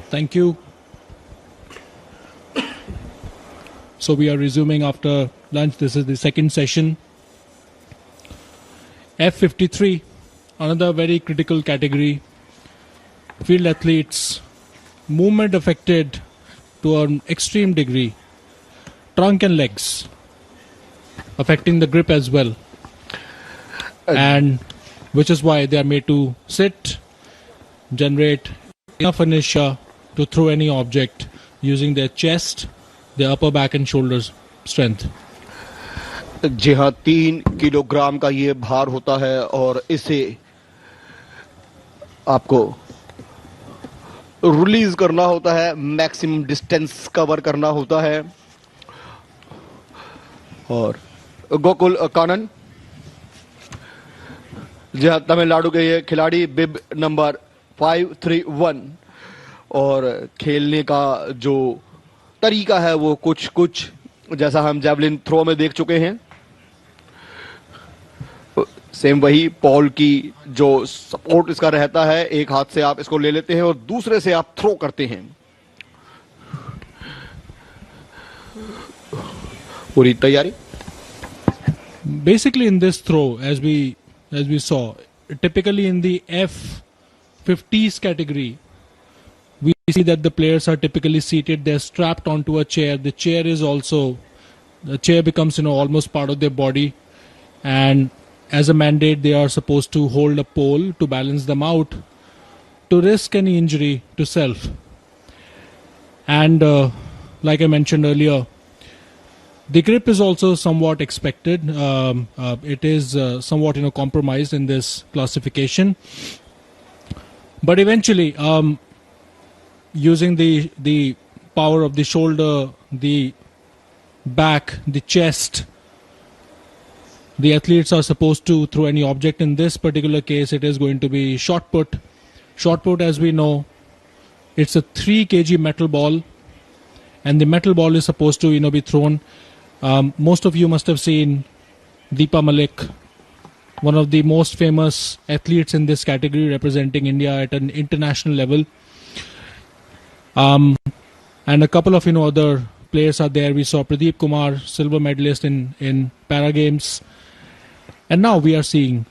Thank you. So we are resuming after lunch. This is the second session. F53, another very critical category. Field athletes, movement affected to an extreme degree. Trunk and legs, affecting the grip as well. And which is why they are made to sit, generate enough inertia to throw any object using their chest, their upper back and shoulders strength. जी हाँ, 3 kilogram का ये भार होता है और इसे आपको release करना होता है, मैक्सिमम डिस्टेंस कवर करना होता है. और गोकुल कानन, जी हाँ, तमिलनाडु के ये खिलाड़ी, बिब नंबर 531. और खेलने का जो तरीका है वो कुछ जैसा हम जैवलिन थ्रो में देख चुके हैं. सेम वही पॉल की जो सपोर्ट इसका रहता है, एक हाथ से आप इसको ले लेते हैं और दूसरे से आप थ्रो करते हैं. पूरी तैयारी. Basically in this throw, as we saw, typically in the F50s category, we see that the players are typically seated, they're strapped onto a chair. The chair becomes almost part of their body, and as a mandate they are supposed to hold a pole to balance them out, to risk any injury to self. And like I mentioned earlier, the grip is also somewhat expected. It is somewhat compromised in this classification, but eventually using the power of the shoulder, the back, the chest, the athletes are supposed to throw any object. In this particular case, it is going to be shot put. Shot put, as we know, it's a 3 kg metal ball, and the metal ball is supposed to be thrown. Most of you must have seen Deepa Malik, one of the most famous athletes in this category, representing India at an international level. And a couple of other players are there. We saw Pradeep Kumar, silver medalist in Para Games. And now we are seeing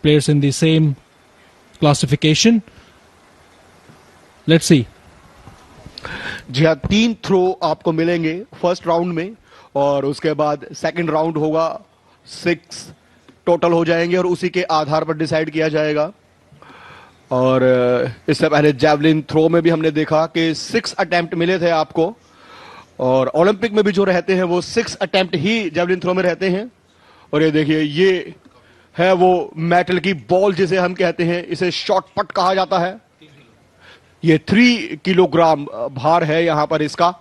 players in the same classification. Let's see. जी हाँ, 3 throw आपको मिलेंगे first round में, और उसके बाद second round होगा. 6 total हो जाएंगे और उसी के आधार पर डिसाइड किया जाएगा. और इससे पहले जैवलिन थ्रो में भी हमने देखा कि 6 अटेम्प्ट मिले थे आपको, और ओलंपिक में भी जो रहते हैं वो 6 अटेम्प्ट ही जैवलिन थ्रो में रहते हैं. और ये देखिए, ये है वो मेटल की बॉल जिसे हम कहते हैं, इसे शॉट पट कहा जाता है. ये 3 किलोग्राम भार है यहां पर इसका,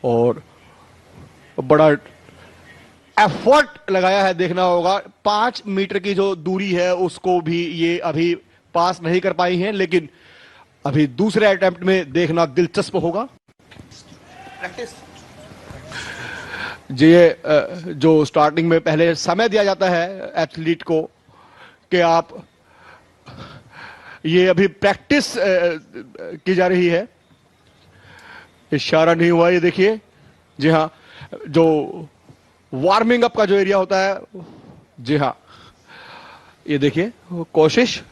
और बड़ा एफर्ट लगाया है. देखना होगा, 5 मीटर की जो दूरी है उसको भी ये अभी पास नहीं कर पाई हैं, लेकिन अभी दूसरे अटेम्प्ट में देखना दिलचस्प होगा. प्रैक्टिस जी, जो स्टार्टिंग में पहले समय दिया जाता है एथलीट को कि आप, ये अभी प्रैक्टिस की जा रही है. इशारा नहीं हुआ, ये देखिए. जी हाँ, जो वार्मिंग अप का जो एरिया होता है, जी हाँ, ये देखिए कोशिश.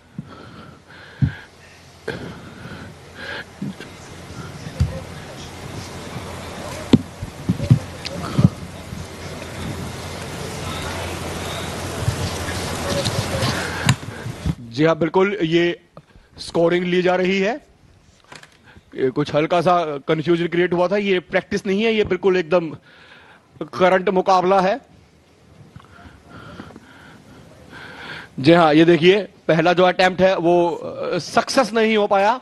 जी हाँ, बिल्कुल, ये स्कोरिंग ली जा रही है. कुछ हल्का सा कंफ्यूजन क्रिएट हुआ था. ये प्रैक्टिस नहीं है, ये बिल्कुल एकदम करंट मुकाबला है. जी हाँ, ये देखिए, पहला जो अटेम्प्ट है वो सक्सेस नहीं हो पाया.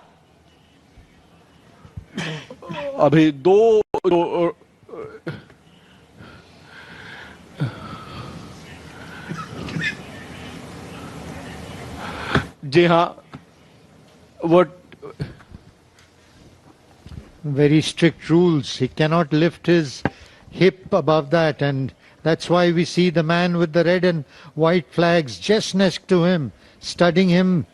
अभी 2 जी हाँ, what very strict rules. He cannot lift his hip above that, and that's why we see the man with the red and white flags just next to him, studying him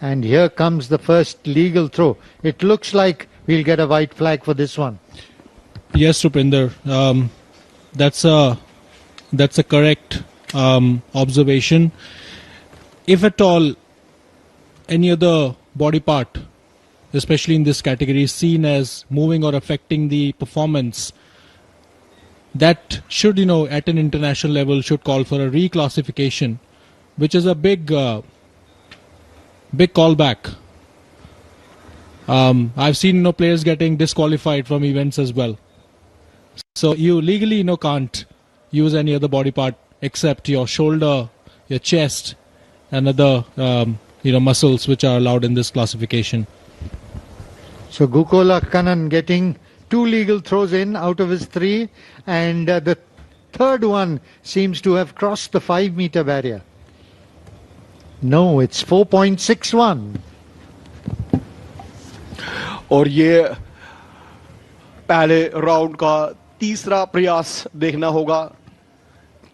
And here comes the first legal throw. It looks like we'll get a white flag for this one. Yes, Rupinder. That's a correct observation. If at all any other body part, especially in this category, is seen as moving or affecting the performance, that should, at an international level, should call for a reclassification, which is a big callback. I've seen players getting disqualified from events as well. So you legally can't use any other body part except your shoulder, your chest, and other muscles which are allowed in this classification. So Gokula Kannan getting 2 legal throws in out of his 3, and the third one seems to have crossed the 5-meter barrier. No, it's 4.61. और ये पहले round का तीसरा प्रयास देखना होगा.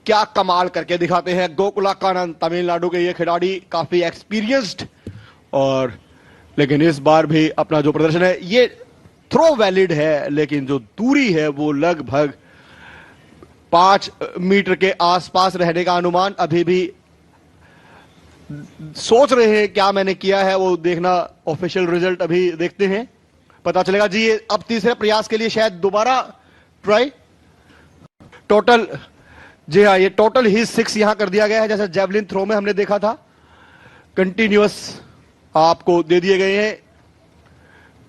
क्या कमाल करके दिखाते हैं गोकुला कानन, तमिलनाडु के ये खिलाड़ी, काफी एक्सपीरियंस्ड, और लेकिन इस बार भी अपना जो प्रदर्शन है, ये थ्रो वैलिड है, लेकिन जो दूरी है वो लगभग 5 मीटर के आसपास रहने का अनुमान. अभी भी सोच रहे हैं क्या मैंने किया है, वो देखना, ऑफिशियल रिजल्ट अभी देखते हैं, पता चलेगा. जी ये अब तीसरे प्रयास के लिए शायद दोबारा ट्राई. टोटल, जी हाँ, ये टोटल ही 6 यहां कर दिया गया है, जैसे जेवलिन थ्रो में हमने देखा था. कंटिन्यूअस आपको दे दिए गए हैं.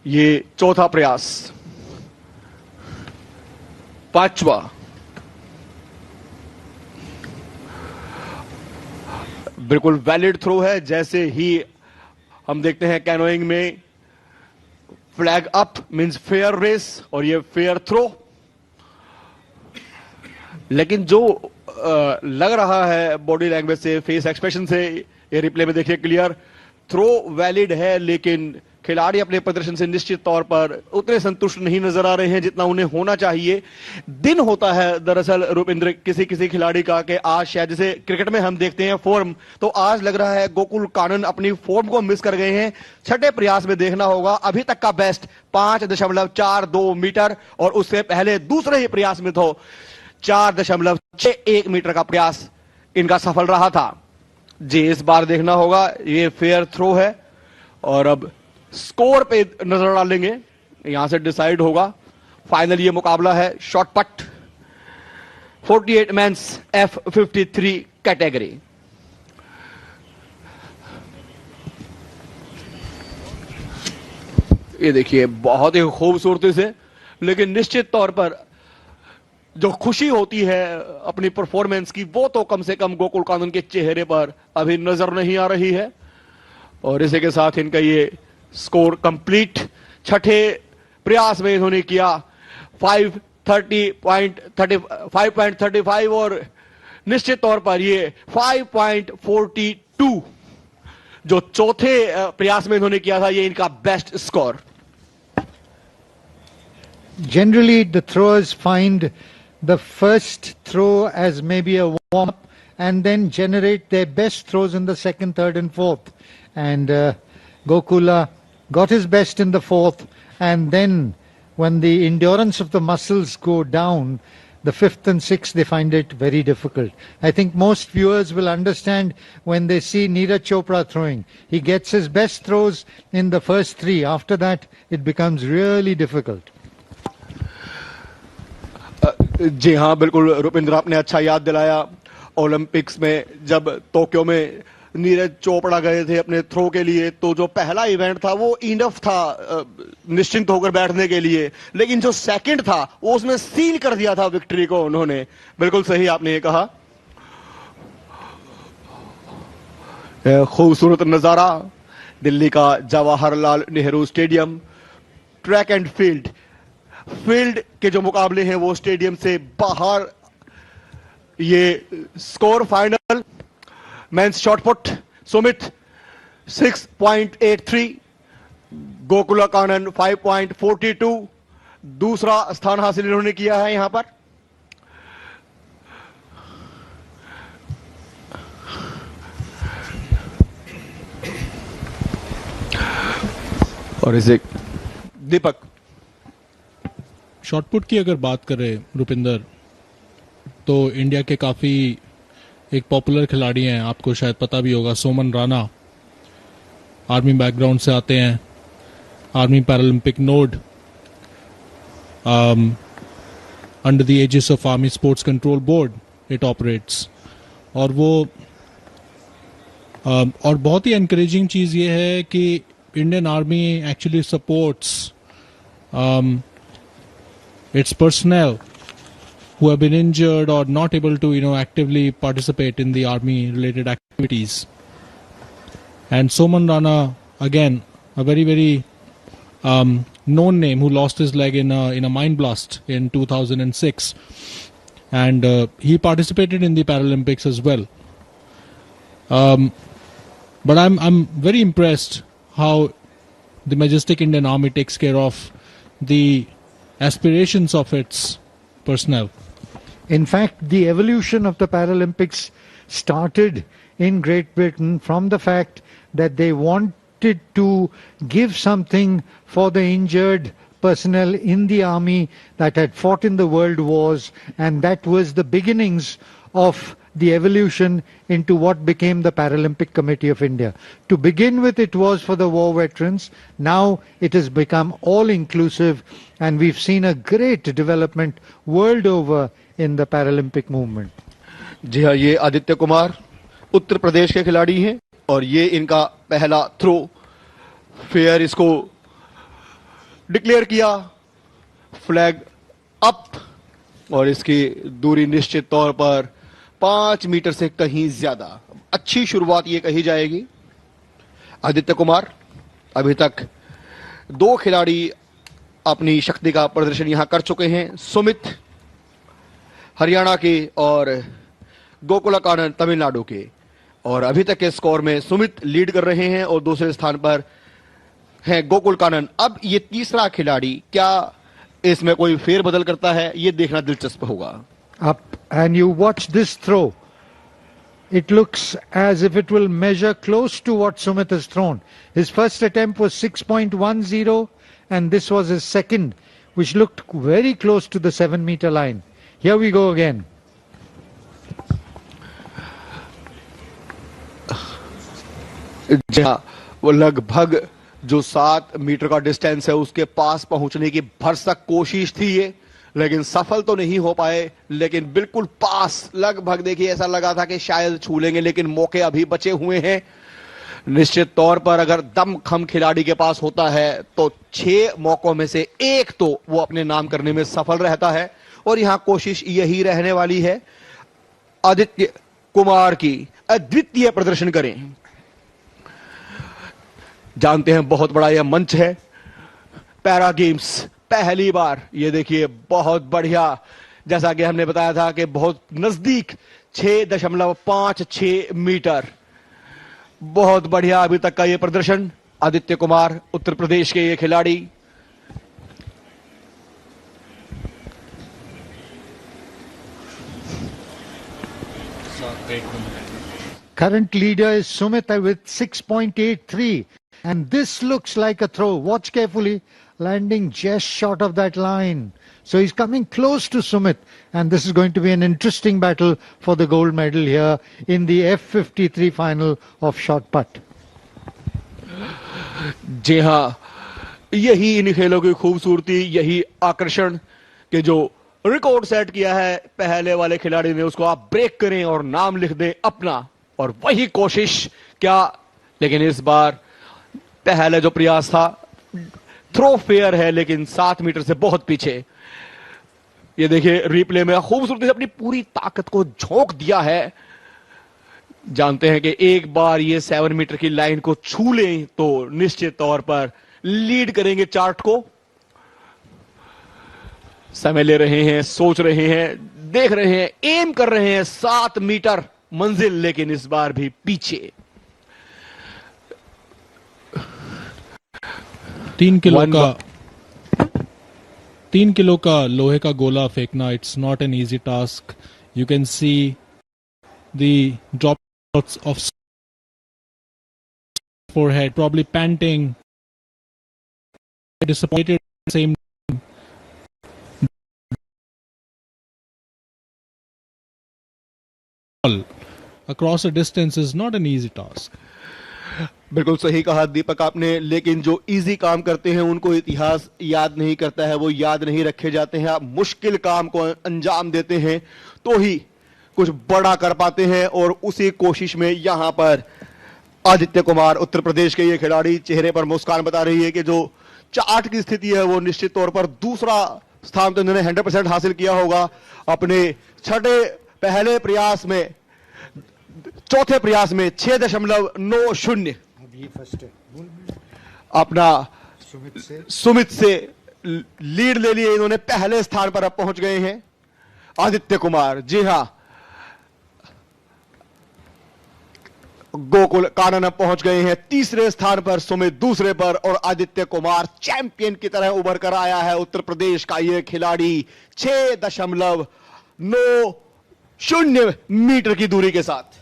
ये चौथा प्रयास, पांचवा, बिल्कुल वैलिड थ्रो है. जैसे ही हम देखते हैं कैनोइंग में, flag up means fair race, और ये फेयर थ्रो. लेकिन जो लग रहा है बॉडी लैंग्वेज से, फेस एक्सप्रेशन से, ये रिप्ले में देखिए क्लियर, थ्रो वैलिड है, लेकिन खिलाड़ी अपने प्रदर्शन से निश्चित तौर पर उतने संतुष्ट नहीं नजर आ रहे हैं जितना उन्हें होना चाहिए. दिन होता है दरअसल रूपिंद्र किसी किसी खिलाड़ी का, कि आज शायद जैसे क्रिकेट में हम देखते हैं फॉर्म, तो आज लग रहा है गोकुल कानन अपनी फॉर्म को मिस कर गए हैं. छठे प्रयास में देखना होगा. अभी तक का बेस्ट 5.42 मीटर, और उससे पहले दूसरे ही प्रयास में तो 4.61 मीटर का प्रयास इनका सफल रहा था. जी इस बार देखना होगा, ये फेयर थ्रो है, और अब स्कोर पे नजर डालेंगे, यहां से डिसाइड होगा. फाइनल ये मुकाबला है शॉर्ट पट 48 मेंस F53 कैटेगरी. ये देखिए बहुत ही खूबसूरती से, लेकिन निश्चित तौर पर जो खुशी होती है अपनी परफॉर्मेंस की, वो तो कम से कम गोकुल कानन के चेहरे पर अभी नजर नहीं आ रही है. और इसी के साथ इनका ये स्कोर कंप्लीट. छठे प्रयास में इन्होंने किया 5.35, और निश्चित तौर पर ये 5.42 जो चौथे प्रयास में इन्होंने किया था, ये इनका best score. Generally, the throwers find the first throw as maybe a warm-up and then generate their best throws in the second, third and fourth. And Gokula got his best in the fourth, and then when the endurance of the muscles go down, the fifth and sixth, they find it very difficult. I think most viewers will understand when they see Neeraj Chopra throwing. He gets his best throws in the first 3. After that, it becomes really difficult. जी हाँ, बिल्कुल रुपिंद्र, आपने अच्छा याद दिलाया. Olympics में जब Tokyo में नीरज चोपड़ा गए थे अपने थ्रो के लिए, तो जो पहला इवेंट था वो इनफ था निश्चिंत होकर बैठने के लिए, लेकिन जो सेकंड था वो उसमें सील कर दिया था विक्ट्री को उन्होंने. बिल्कुल सही आपने ये कहा. खूबसूरत नजारा, दिल्ली का Jawaharlal Nehru stadium. Track and field के जो मुकाबले हैं वो स्टेडियम से बाहर. ये score final men's shot put, Sumit 6.83, Gokula Kanan 5.42, दूसरा स्थान हासिल इन्होंने किया है यहां पर. और इसे दीपक। शॉटपुट की अगर बात करें रुपिंदर, तो इंडिया के काफी एक पॉपुलर खिलाड़ी हैं, आपको शायद पता भी होगा, सोमन राणा। आर्मी बैकग्राउंड से आते हैं, army Paralympic node, under the aegis of army sports control board it operates. और वो और बहुत ही एनकरेजिंग चीज ये है कि Indian army actually supports its personnel who have been injured or not able to actively participate in the army related activities. And Soman Rana, again a very known name, who lost his leg in a mine blast in 2006, and he participated in the Paralympics as well. But I'm very impressed how the majestic Indian Army takes care of the aspirations of its personnel. In fact, the evolution of the Paralympics started in Great Britain from the fact that they wanted to give something for the injured personnel in the army that had fought in the world wars, and that was the beginnings of the evolution into what became the Paralympic Committee of India. To begin with, it was for the war veterans. Now it has become all-inclusive, and we've seen a great development world over in the Paralympic movement. जी हाँ, ये आदित्य कुमार उत्तर प्रदेश के खिलाड़ी हैं और ये इनका पहला throw fair इसको डिक्लेयर किया, फ्लैग अप, और इसकी दूरी निश्चित तौर पर 5 मीटर से कहीं ज्यादा। अच्छी शुरुआत ये कही जाएगी। आदित्य कुमार, अभी तक 2 खिलाड़ी अपनी शक्ति का प्रदर्शन यहां कर चुके हैं, सुमित हरियाणा के और गोकुलकानन तमिलनाडु के, और अभी तक के स्कोर में सुमित लीड कर रहे हैं और दूसरे स्थान पर है गोकुलकानन। अब ये तीसरा खिलाड़ी क्या इसमें कोई फेरबदल करता है, ये देखना दिलचस्प होगा। Up, and you watch this throw. It looks as if it will measure close to what Sumit has thrown. His first attempt was 6.10, and this was his second, which looked very close to the 7-meter line. Here we go again. वो लगभग जो 7 metre का distance है उसके पास पहुंचने की भरसक कोशिश थी ये, लेकिन सफल तो नहीं हो पाए, लेकिन बिल्कुल पास, लगभग देखिए ऐसा लगा था कि शायद छू लेंगे, लेकिन मौके अभी बचे हुए हैं। निश्चित तौर पर अगर दमखम खिलाड़ी के पास होता है तो 6 मौकों में से 1 तो वो अपने नाम करने में सफल रहता है, और यहां कोशिश यही रहने वाली है आदित्य कुमार की अद्वितीय प्रदर्शन करें। जानते हैं बहुत बड़ा यह मंच है, पैरा गेम्स पहली बार, ये देखिए बहुत बढ़िया, जैसा कि हमने बताया था कि बहुत नजदीक 6.56 मीटर, बहुत बढ़िया अभी तक का ये प्रदर्शन। आदित्य कुमार उत्तर प्रदेश के ये खिलाड़ी। Current leader is Sumit with 6.83, and this looks like a throw. Watch carefully. Landing just short of that line. So he's coming close to Sumit, and this is going to be an interesting battle for the gold medal here in the F53 final of shot put. जी हाँ, यही इन खेलों की खूबसूरती, यही आकर्षण कि जो record set किया है पहले वाले खिलाड़ी ने उसको आप ब्रेक करें और नाम लिख दें अपना, और वही कोशिश क्या, लेकिन इस बार पहले जो प्रयास था थ्रो फेयर है, लेकिन 7 मीटर से बहुत पीछे। ये देखिए रिप्ले में खूबसूरती से अपनी पूरी ताकत को झोंक दिया है। जानते हैं कि एक बार ये 7 मीटर की लाइन को छू लें तो निश्चित तौर पर लीड करेंगे चार्ट को। समय ले रहे हैं, सोच रहे हैं, देख रहे हैं, एम कर रहे हैं 7 मीटर मंजिल, लेकिन इस बार भी पीछे। 3 किलो का लोहे का गोला फेंकना, it's not an easy task. You can see the drops of forehead, probably panting, disappointed at the same time. Across a distance is not an easy task. बिल्कुल सही कहा दीपक आपने, लेकिन जो इजी काम करते हैं उनको इतिहास याद नहीं करता है, वो याद नहीं रखे जाते हैं। आप मुश्किल काम को अंजाम देते हैं तो ही कुछ बड़ा कर पाते हैं, और उसी कोशिश में यहां पर आदित्य कुमार उत्तर प्रदेश के ये खिलाड़ी, चेहरे पर मुस्कान बता रही है कि जो चार्ट की स्थिति है वो निश्चित तौर पर दूसरा स्थान तो इन्होंने 100% हासिल किया होगा। अपने पहले प्रयास में, चौथे प्रयास में 6.90 अपना सुमित से लीड ले लिए इन्होंने, पहले स्थान पर अब पहुंच गए हैं आदित्य कुमार। जी हां, गोकुल कानन अब पहुंच गए हैं तीसरे स्थान पर, सुमित दूसरे पर, और आदित्य कुमार चैंपियन की तरह उभर कर आया है उत्तर प्रदेश का यह खिलाड़ी 6.90 मीटर की दूरी के साथ।